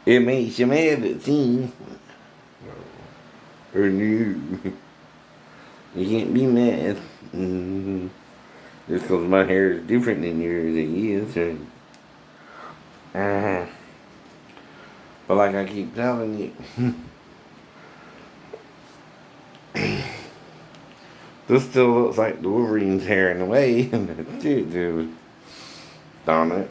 It makes you mad, it seems. Or new. You can't be mad. Just because my hair is different than yours, it is. But like I keep telling you, this still looks like the Wolverine's hair in a way. Dude. Darn it.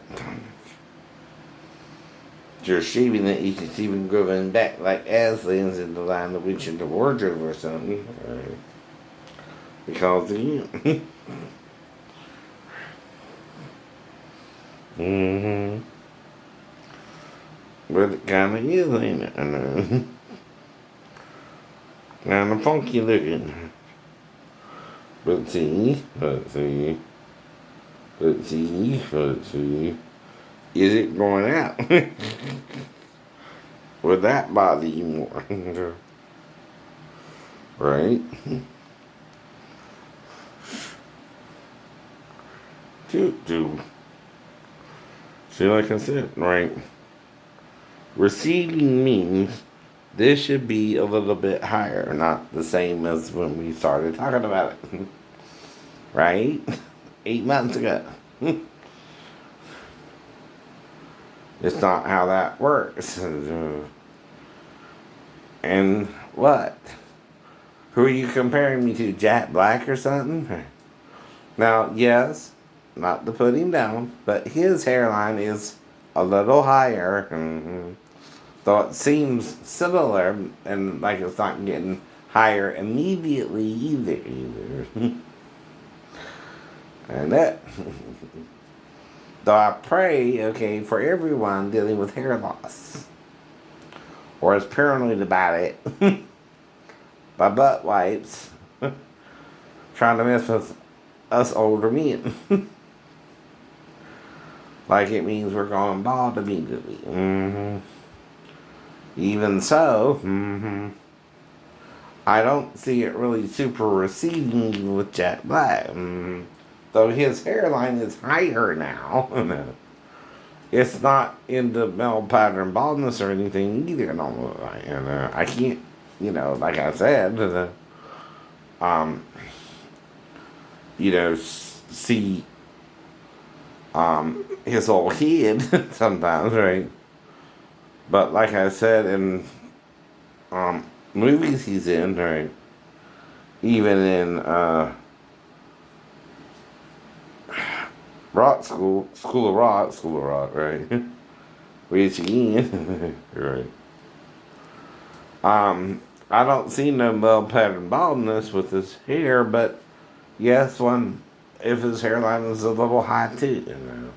Just shaving it, you can see them growing back like Aslan's in the Line of Witch in the Wardrobe or something. Because of you. But it kinda is, ain't it? I know. Kinda funky looking. But see. Is it going out? Would that bother you more? Right? Do. See, like I said, right? Receding means this should be a little bit higher, not the same as when we started talking about it. Right? 8 months ago. It's not how that works. And what? Who are you comparing me to? Jack Black or something? Now, yes, not to put him down, but his hairline is a little higher. Though it seems similar, and like it's not getting higher immediately either. And that. Though I pray, okay, for everyone dealing with hair loss, or is paranoid about it, by butt wipes, trying to mess with us older men. Like it means we're going bald immediately. Even so, I don't see it really super receding with Jack Black. Though his hairline is higher now. It's not into male pattern baldness or anything either. And I can't, like I said, see his whole head sometimes, right? But like I said, in movies he's in, right? Even in School of Rock, right? Which again, right? I don't see no male pattern baldness with his hair, but yes, if his hairline is a little high too,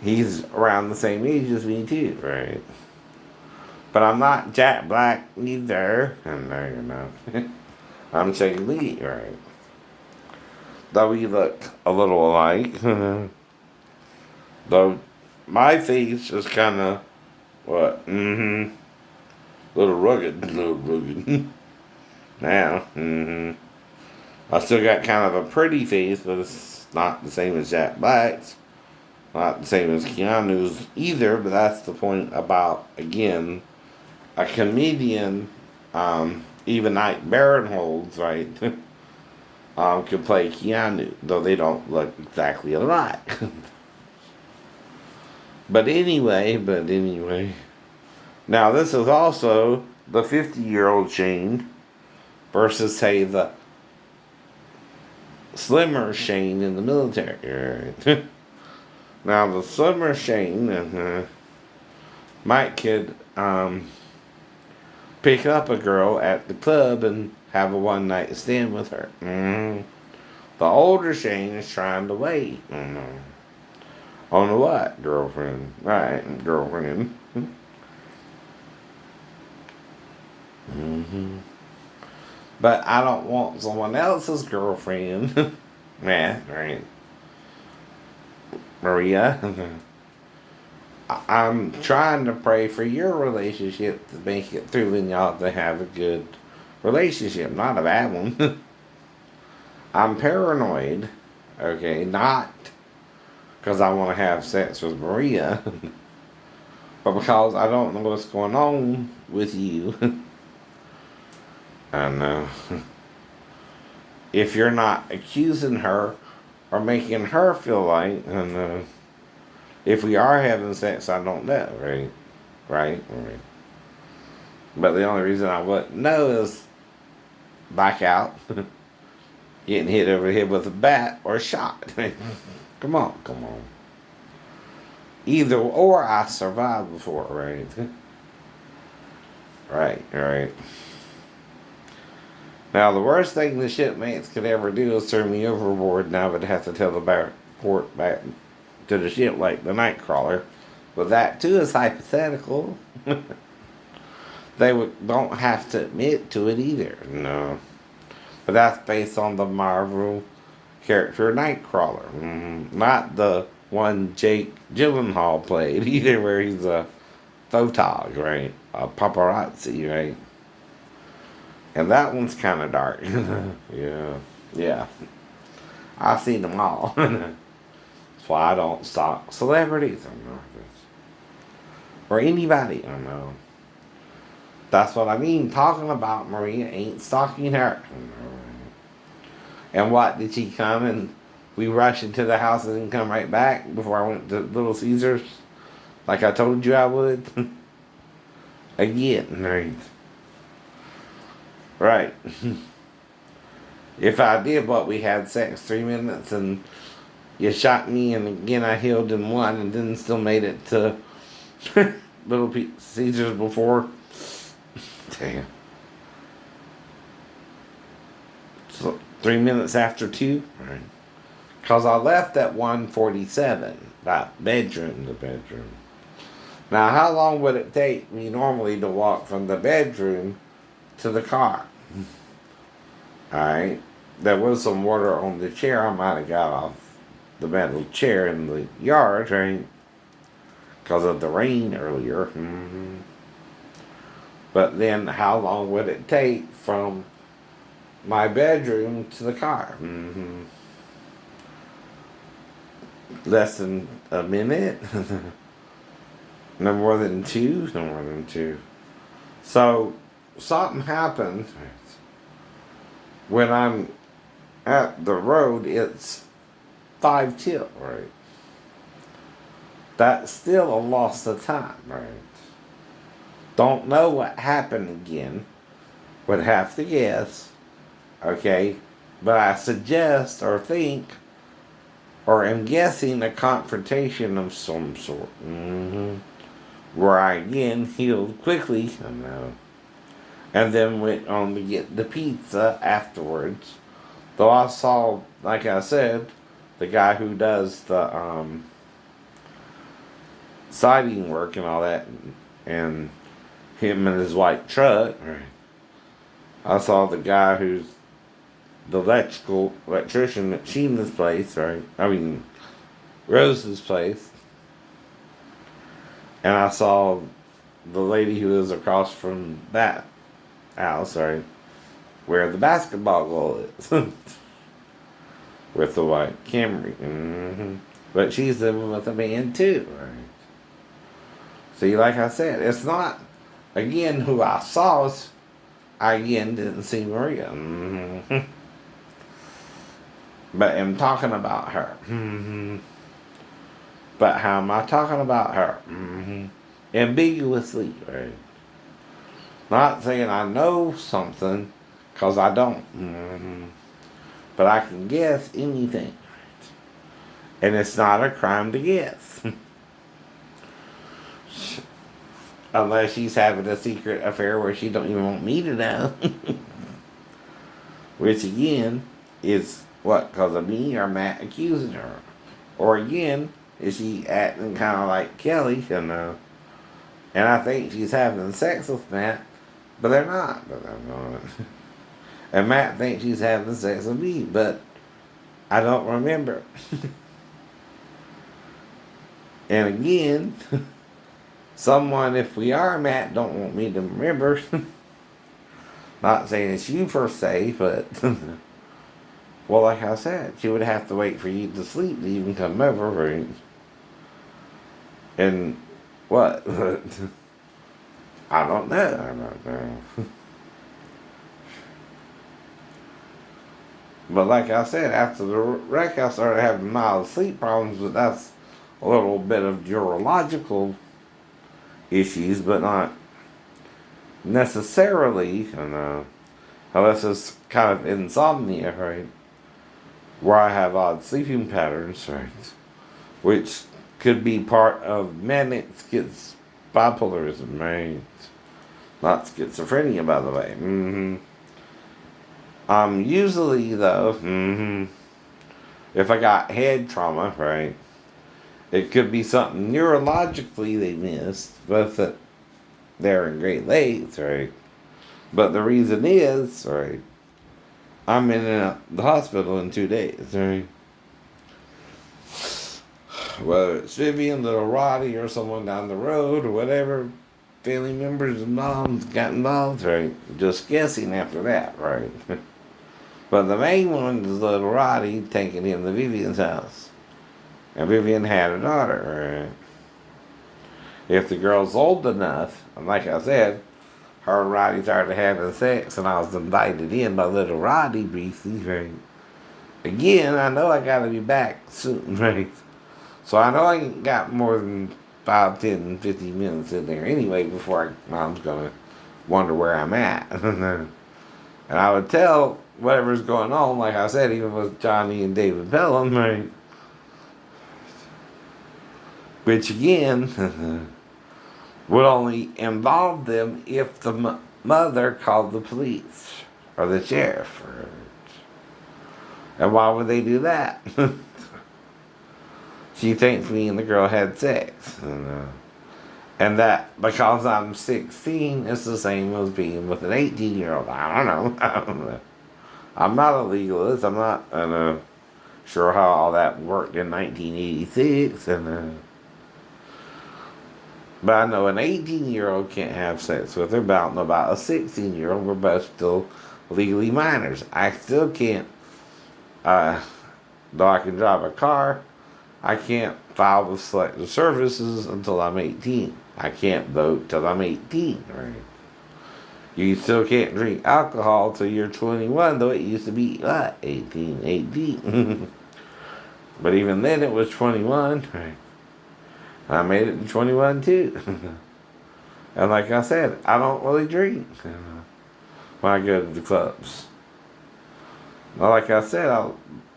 He's around the same age as me too, right? But I'm not Jack Black either. And no, you're not. I'm Jay Lee, right? Though we look a little alike. Though my face is kind of, what? Little rugged. Now, I still got kind of a pretty face, but it's not the same as Jack Black's. Not the same as Keanu's either, but that's the point about, again, a comedian, even Ike Barinholtz, right, could play Keanu, though they don't look exactly alike. But anyway, now this is also the 50-year-old Shane versus, say, the slimmer Shane in the military, right? Now, the slimmer Shane might could pick up a girl at the club and have a one-night stand with her. The older Shane is trying to wait. On the what? Girlfriend. Right, girlfriend. But I don't want someone else's girlfriend. Yeah, right. Maria, I'm trying to pray for your relationship to make it through and y'all to have a good relationship, not a bad one. I'm paranoid Okay, not because I want to have sex with Maria, but because I don't know what's going on with you. I know. If you're not accusing her or making her feel like, and if we are having sex, I don't know, right? Right. But the only reason I wouldn't know is back out, getting hit over the head with a bat or shot. Come on. Either or, I survived before, right? Right. Now, the worst thing the shipmates could ever do is throw me overboard, and I would have to tell the port back to the ship like the Nightcrawler. But that too is hypothetical. Don't have to admit to it either. No, but that's based on the Marvel character Nightcrawler, not the one Jake Gyllenhaal played either, where he's a photog, right? A paparazzi, right? And that one's kind of dark. Yeah. I've seen them all. That's why I don't stalk celebrities. I know. Or anybody. I know. That's what I mean. Talking about Maria ain't stalking her. And what, did she come and we rushed into the house and then come right back before I went to Little Caesars? Like I told you I would? Again, right. If I did, but we had sex 3 minutes and you shot me and again I healed in one and then still made it to Little Caesars before. Damn. So 3 minutes after 2? Right. Because I left at 1:47. That bedroom, the bedroom. Now, how long would it take me normally to walk from the bedroom to the car? Alright. There was some water on the chair. I might have got off the metal chair in the yard, right? Because of the rain earlier. But then, how long would it take from my bedroom to the car? Less than a minute? No more than 2? No more than 2. So, something happens when I'm at the road, it's 5 till, right? That's still a loss of time, right? Don't know what happened again. Would have to guess. Okay? But I suggest or think or am guessing a confrontation of some sort. Where I again healed quickly. I know. And then went on to get the pizza afterwards. Though I saw, like I said, the guy who does the siding work and all that, and him and his white truck. Right. I saw the guy who's the electrician at Sheena's place, right? I mean, Rose's place. And I saw the lady who was across from that house, right? Where the basketball goal is. With the white Camry. But she's living with a man too, right? See, like I said, it's not, again, who I saw. I, again, didn't see Maria. But am talking about her. But how am I talking about her? Ambiguously, right? Not saying I know something, because I don't. But I can guess anything. And it's not a crime to guess. Unless she's having a secret affair where she don't even want me to know. Which again is what? Because of me or Matt accusing her? Or again, is she acting kind of like Kelly? And I think she's having sex with Matt, but they're not. But I'm not. And Matt thinks she's having sex with me, but I don't remember. And again, someone, if we are Matt, don't want me to remember. Not saying it's you per se, but Well, like I said, she would have to wait for you to sleep to even come over, right? And what? I don't know. I don't know. But like I said, after the wreck, I started having mild sleep problems, but that's a little bit of neurological issues, but not necessarily, unless it's kind of insomnia, right? Where I have odd sleeping patterns, right? Which could be part of manic bipolarism, right? Not schizophrenia, by the way. Usually, though, if I got head trauma, right, it could be something neurologically they missed, but that they're in Great Lakes, right? But the reason is, right, I'm in the hospital in 2 days, right? Whether it's Vivian, little Roddy, or someone down the road, or whatever, family members and moms got involved, right? Just guessing after that, right? But the main one is little Roddy taking him to Vivian's house. And Vivian had a daughter, right? If the girl's old enough, and like I said, her and Roddy started having sex, and I was invited in by little Roddy briefly, right? Again, I know I gotta be back soon, right? So I know I ain't got more than 5, 10, 15 minutes in there anyway before Mom's gonna wonder where I'm at. And I would tell whatever's going on, like I said, even with Johnny and David Pelham, right? Which again would only involve them if the mother called the police or the sheriff. And why would they do that? She thinks me and the girl had sex. And that because I'm 16, it's the same as being with an 18-year-old. I don't know. I don't know. I'm not a legalist. I'm not sure how all that worked in 1986. But I know an 18-year-old can't have sex with her, but I don't know about a 16-year-old. We're both still legally minors. I still can't, though I can drive a car, I can't file with Selective Services until I'm 18. I can't vote till I'm 18, right? You still can't drink alcohol till you're 21, though it used to be, 18. But even then it was 21, right? I made it to 21 too. And like I said, I don't really drink when I go to the clubs. Now, like I said,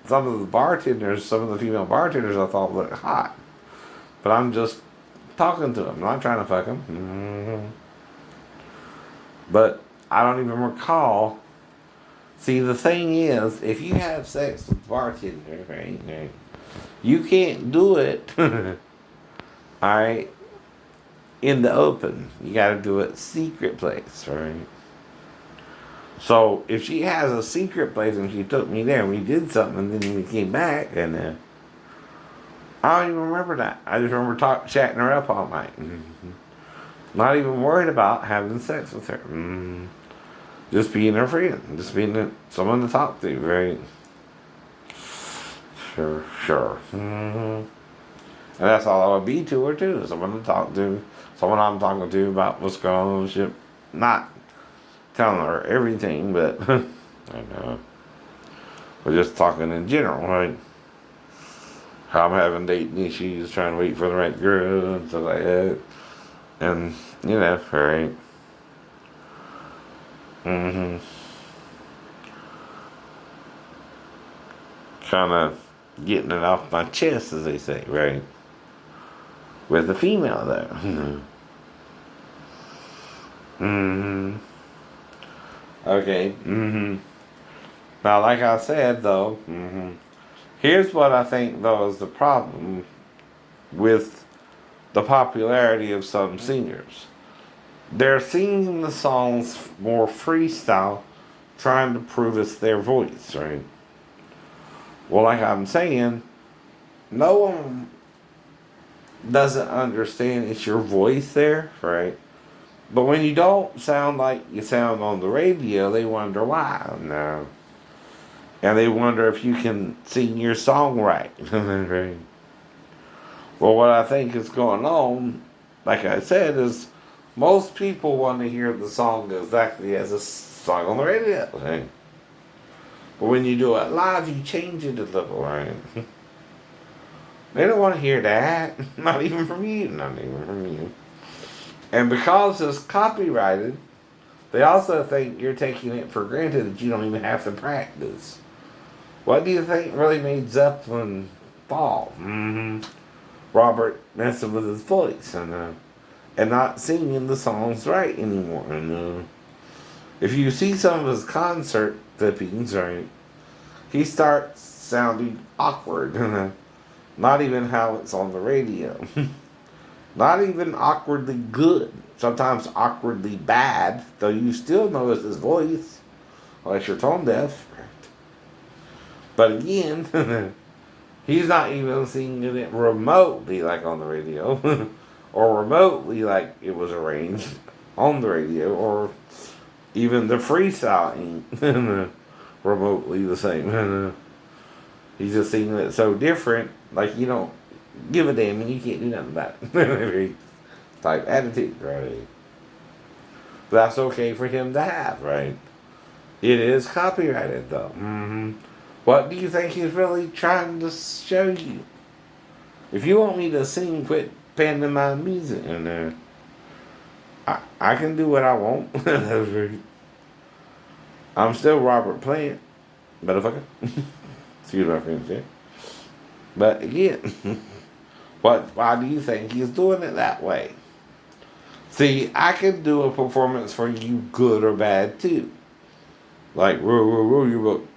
some of the female bartenders I thought looked hot. But I'm just talking to them, I'm not trying to fuck them. But I don't even recall. See, the thing is, if you have sex with a bartender, right, you can't do it, alright, in the open. You gotta do it secret place, right? So if she has a secret place and she took me there and we did something and then we came back and I don't even remember that. I just remember chatting her up all night. Not even worried about having sex with her. Just being her friend. Just being someone to talk to, right? Sure. And that's all I would be to her too. Someone to talk to. Someone I'm talking to about what's going on with shit. Not telling her everything, but I know. We're just talking in general, right? How I'm having dating issues, trying to wait for the right girl and stuff like that. And, right. Kind of getting it off my chest, as they say, right? With a female, though. Okay. Now, like I said, though, here's what I think, though, is the problem with the popularity of some singers. They're singing the songs more freestyle, trying to prove it's their voice, right? Well, like I'm saying, no one doesn't understand it's your voice there, right? But when you don't sound like you sound on the radio, they wonder why. No. And they wonder if you can sing your song right. Right. Well, what I think is going on, like I said, is most people want to hear the song exactly as a song on the radio. Right? But when you do it live, you change it a little, right? They don't want to hear that. Not even from you. Not even from you. And because it's copyrighted, they also think you're taking it for granted that you don't even have to practice. What do you think really made Zeppelin fall? Robert messing with his voice and not singing the songs right anymore. And if you see some of his concert clippings, right, he starts sounding awkward. Not even how it's on the radio. Not even awkwardly good. Sometimes awkwardly bad, though you still notice his voice, unless you're tone deaf. But again, he's not even singing it remotely like on the radio, or remotely like it was arranged on the radio, or even the freestyle ain't remotely the same. He's just singing it so different, like you don't give a damn and you can't do nothing about it. Type attitude, right? But that's okay for him to have, right? It is copyrighted, though. What do you think he's really trying to show you? If you want me to sing, quit pantomime music in there. I can do what I want. I'm still Robert Plant, motherfucker. Excuse my French there. But again, why do you think he's doing it that way? See, I can do a performance for you, good or bad too. Like row your boat.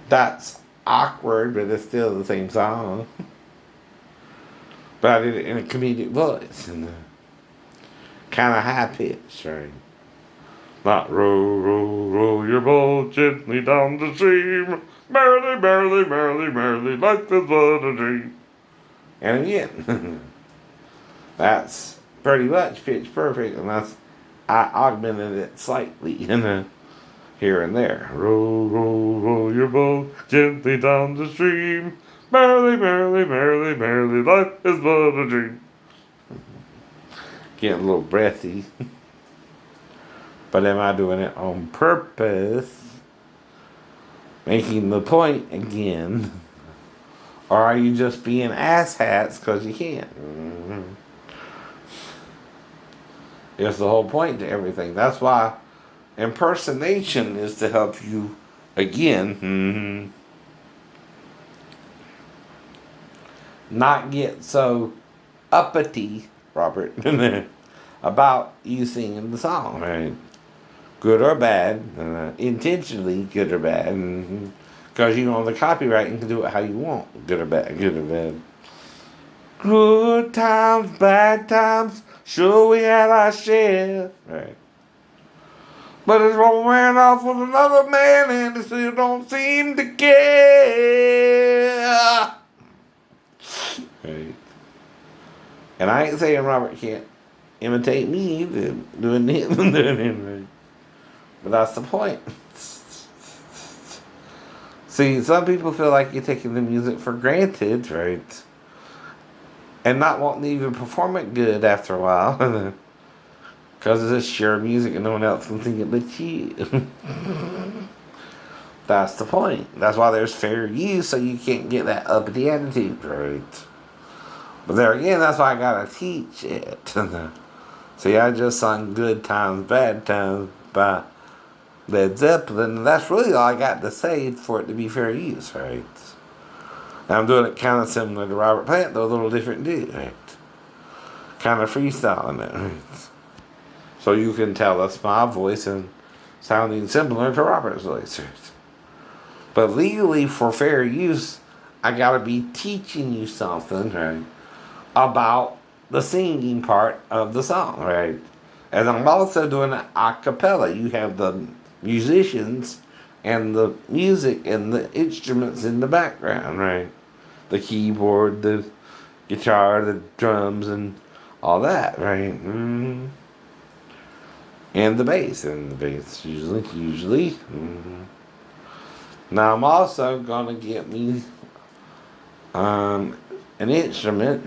That's awkward, but it's still the same song. But I did it in a comedic voice and kind of high pitched, right? Not row your boat gently down the stream. Merrily, merrily, merrily, merrily, life is but a dream. And again, that's pretty much pitch perfect, unless I augmented it slightly, here and there. Row your boat gently down the stream. Merrily, merrily, merrily, merrily, life is but a dream. Getting a little breathy. But am I doing it on purpose? Making the point again? Or are you just being asshats because you can't? It's the whole point to everything. That's why impersonation is to help you, again, not get so uppity, Robert, about you singing the song, right? Good or bad, intentionally good or bad, because you own the copyright and can do it how you want, good or bad, good or bad. Good times, bad times, sure we had our share, right? But it's one man off with another man and they still don't seem to care. Right. And I ain't saying Robert can't imitate me doing him, right? But that's the point. See, some people feel like you're taking the music for granted, right? And not wanting to even perform it good after a while. Because it's just your music and no one else can sing it but you. That's the point. That's why there's fair use, so you can't get that uppity attitude, right? But there again, that's why I gotta teach it. See, I just sung Good Times, Bad Times by Led Zeppelin. And that's really all I got to say for it to be fair use, right? And I'm doing it kind of similar to Robert Plant, though a little different too, right? Kind of freestyling it, right? So you can tell that's my voice and sounding similar to Robert's voice, right? But legally, for fair use, I gotta be teaching you something, right? About the singing part of the song, right? And I'm also doing it a cappella. You have the musicians and the music and the instruments in the background, right? The keyboard, the guitar, the drums, and all that, right? And the bass usually. Now I'm also gonna get me an instrument,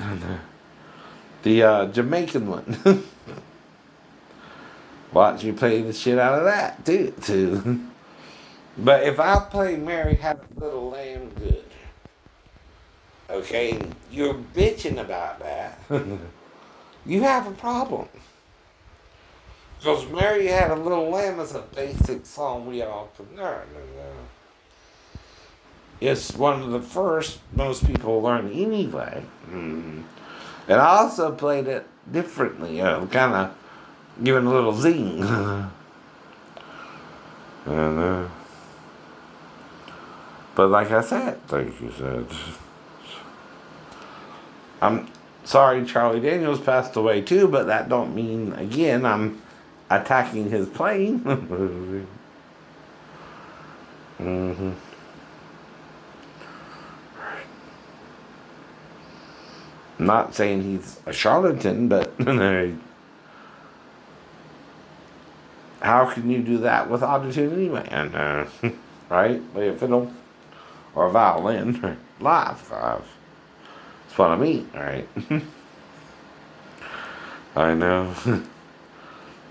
the Jamaican one. Watch me play the shit out of that too. But if I play Mary Had a Little Lamb good, okay, you're bitching about that, you have a problem. Because Mary Had a Little Lamb is a basic song we all can learn. It's one of the first most people learn anyway. And I also played it differently, kind of giving a little zing. and, but like I said, I'm sorry Charlie Daniels passed away too, but that don't mean, again, I'm attacking his playing. Not saying he's a charlatan, but how can you do that with autotune anyway? And right, play a fiddle or a violin live. That's what I mean, right? I know.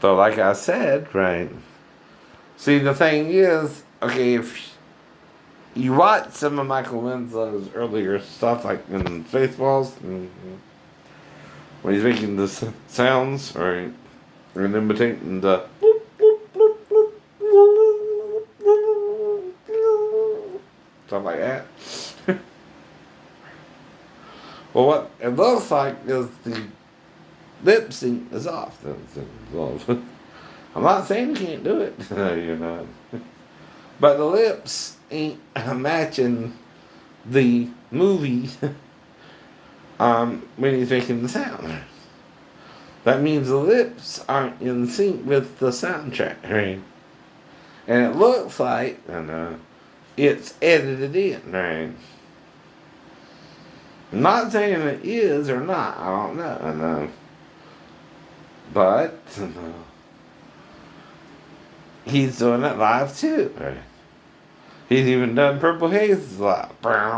So, like I said, right. See, the thing is, okay, if you watch some of Michael Winslow's earlier stuff, like in Spaceballs, when he's making the sounds, right, and imitating the stuff like that. Well, what it looks like is the lip sync is off. I'm not saying you can't do it, you know, but the lips ain't matching the movie when he's making the sound. That means the lips aren't in sync with the soundtrack, right? And it looks like it's edited in, right? I'm not saying it is or not. I don't know. But he's doing it live too, right? He's even done Purple Haze live. But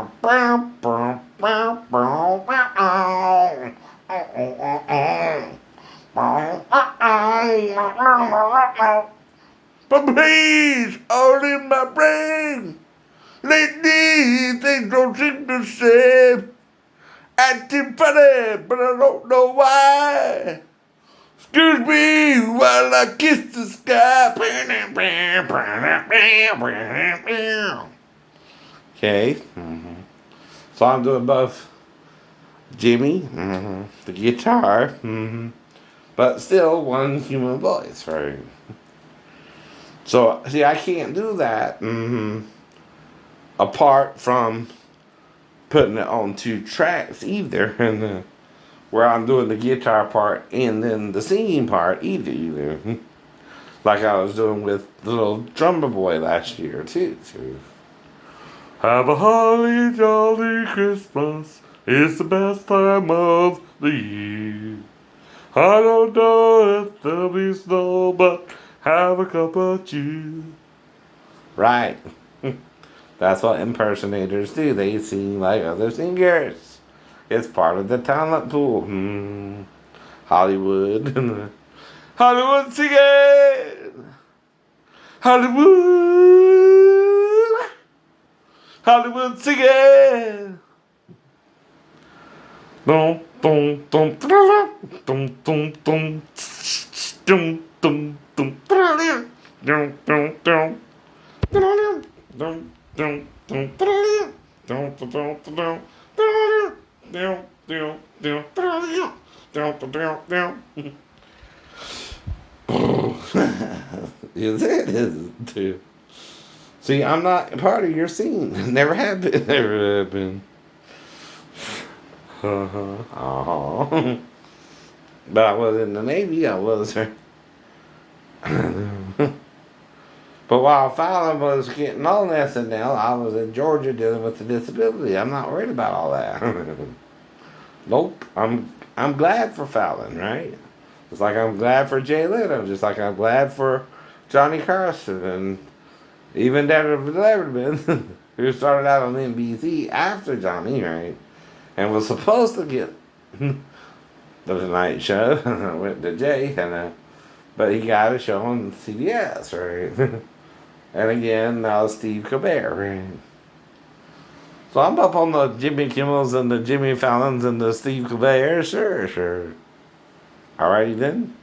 please, all in my brain, lately things don't seem the same. Acting funny, but I don't know why. Excuse me while I kiss the sky. Okay. So I'm doing both Jimmy, the guitar, but still one human voice, right? So, see, I can't do that apart from putting it on 2 tracks either, and where I'm doing the guitar part and then the singing part either. Like I was doing with the little drummer boy last year too. Have a holly jolly Christmas. It's the best time of the year. I don't know if there'll be snow, but have a cup of cheer. Right. That's what impersonators do. They sing like other singers. It's part of the talent pool. Hollywood. Hollywood singing. Hollywood. Hollywood singing. Dum dum dum dum dum dum dum dum dum dum dum dum dum Is it? Is it too? See, I'm not part of your scene. Never have been. Never have been. But I was in the Navy. I was. But while Fallon was getting on SNL, I was in Georgia dealing with the disability. I'm not worried about all that. Nope. I'm glad for Fallon, right? Just like I'm glad for Jay Leno, just like I'm glad for Johnny Carson and even David Letterman, who started out on NBC after Johnny, right? And was supposed to get the Tonight Show, went to Jay, but he got a show on CBS, right? And again, now Steve Colbert, right? So I'm up on the Jimmy Kimmels and the Jimmy Fallons and the Steve Colbert, sure, sure. Alrighty then.